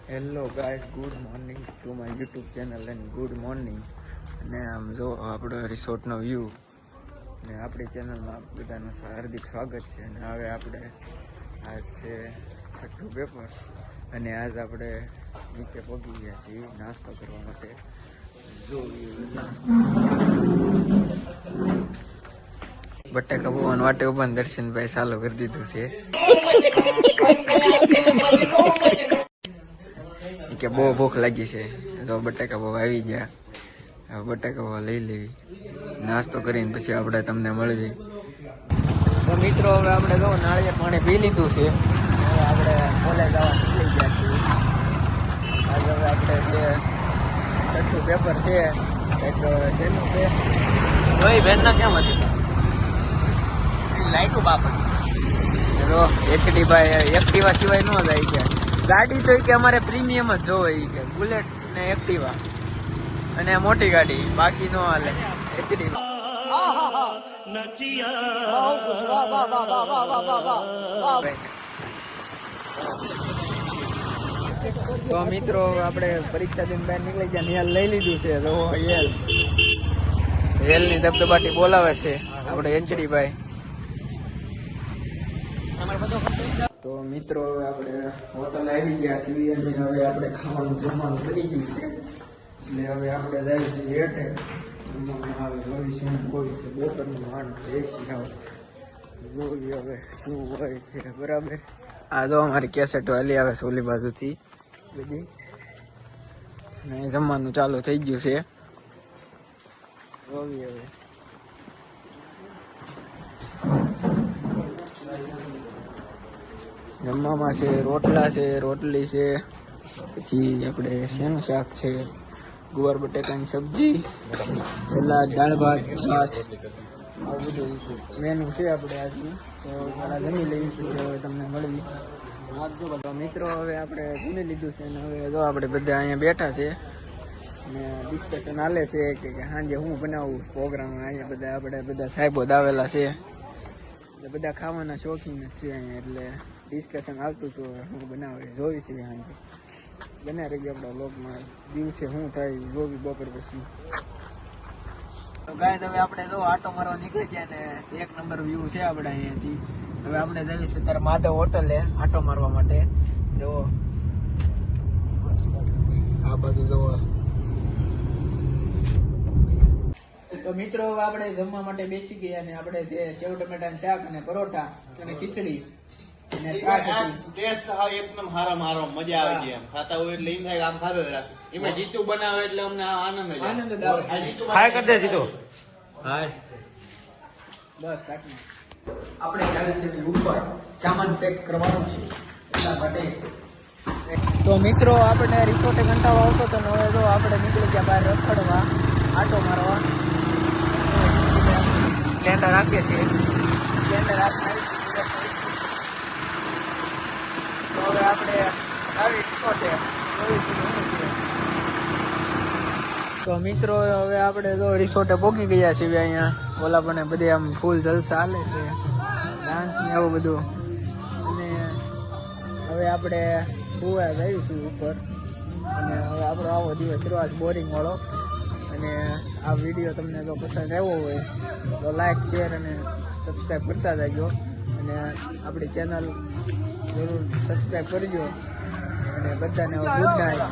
Hello guys, good morning to my YouTube channel and good morning. અને આમ જો આપણો રિસોર્ટનો વ્યૂ ને આપણી ચેનલમાં બધાનું હાર્દિક સ્વાગત છે. અને હવે આપણે આજ છે છઠ્ઠું પેપર અને આજ આપણે નીચે પહોંચી ગયા છીએ નાસ્તો કરવા માટે. જો બટાકા પૌવા વાટે ઉભા દર્શનભાઈ ચાલુ કરી દીધું છે કે બહુ ભૂખ લાગી છે. તો બટાકા પૌવા આવી ગયા, હવે બટાકા પૌવા લઈ લેવી, નાસ્તો કરીને પછી આપણે તમને મળવી. તો મિત્રો હવે આપણે જો નાળિયેર પાણી પી લીધું છે. હવે આપણે કોલેજ આવવા નીકળી ગયા છીએ. આજે હવે આપણે જે છઠ્ઠું પેપર છે એક શેનું છે ભાઈ બેનના કેમ હતી લાઈટો બાપડ એચડી ભાઈ એક્ટિવા સિવાય ન જાય છે. ગાડી તો કે અમારે પ્રીમિયમ જ જોવે કે બુલેટ ને એક્ટિવા અને મોટી ગાડી, બાકી નો હાલે એચડી. તો મિત્રો આપણે પરીક્ષા દિન બહાર નીકળી ગયા, નિહાલ લઈ લીધું છે. તો હેલ ની ધબધબાટી બોલાવે છે આપણે એચડી ભાઈ. તો મિત્રો હવે આપણે હોટલ આવી ગયા છીએ અને હવે આપણે ખાવાનું જમવાનું બની ગયું છે. એટલે હવે આપણે જઈએ છીએ હેઠે જમવામાં આવે જોઈ શું હોય છે. બપોરનું માંડ એસી આવે જોઈ હવે શું હોય છે. બરાબર, આ જો અમારી કેસેટો હાલી આવે છે ઓલી બાજુથી બધી, અને જમવાનું ચાલુ થઈ ગયું છે. જોઈ હવે જમવામાં છે રોટલા છે, રોટલી છે, પછી આપણે શેનું શાક છે, ગુવાર બટેકાની સબ્જી, સલાડ, દાળ ભાત, છાશ, આવું બધું મેનુ છે આપણે આજનું. તો ઘણા જમી લઈએ છીએ, હવે તમને મળવી. તો મિત્રો હવે આપણે જમી લીધું છે અને હવે જો આપણે બધા અહીંયા બેઠા છે અને ડિસ્કશન હાલે છે કે સાંજે હું બનાવું પ્રોગ્રામ. અહીંયા બધા આપણે બધા સાહેબો આવેલા છે એટલે બધા ખાવાના શોખીન જ છે અહીંયા, એટલે ડિસ્કશન આવતું હતું હું બનાવે જોઈ છે સાંજે. બના રહી ગયા આપણા વ્લોગમાં, દિવસે શું થાય જોવી બપોર પછી. તો ગાઈસ હવે આપણે જો આટો મારવા નીકળી ગયા ને એક નંબર વ્યૂ છે આપણે અહીંયાથી. હવે આપણે જઈએ છીએ ત્યારે માધવ હોટલે આટો મારવા માટે. જો આ બધું જોવો. તો મિત્રો હવે આપણે જમવા માટે બેસી ગયા અને આપણે જે સેવ ટમેટાનું શાક અને પરોઠા અને ખીચડી અને ટેસ્ટ હાવ એકદમ હારા મારો મજા આવી ગઈ. એમ ખાતા હોય એટલે એમ થાય આમ ખાવે. એમાં જીતુ બનાવે એટલે અમને આનંદ જ આનંદ હાય કરી દે જીતુ. હાય બસ કાટના આપણે ચાલી છે ઉપર સામાન પેક કરવાનું છે એટલા માટે. તો મિત્રો આપણે રિસોર્ટે કંટાળો આવતો હતો ને હવે તો આપણે નીકળી ગયા બહાર રખડવા, આટો મારવા. સ્પ્લેન્ડર રાખીએ છીએ, સ્પ્લેન્ડર રાખી. તો હવે આપણે આવી રિસોર્ટે તો મિત્રો હવે આપણે તો રિસોર્ટે પહોંચી ગયા છીએ. અહીંયા ઓલા પણ બધે આમ ફૂલ જલસા હાલે છે, ડાન્સ ને એવું બધું. અને હવે આપણે સુવા જઈએ છીએ ઉપર. અને હવે આપણો આવો દિવસ રહ્યો બોરિંગ વાળો. અને આ વિડીયો તમને જો પસંદ આવ્યો હોય તો લાઈક, શેર અને સબસ્ક્રાઈબ કરતા જજો. અને આપણી ચેનલ જરૂર સબસ્ક્રાઈબ કરજો અને બધાને ગુડ નાઇટ.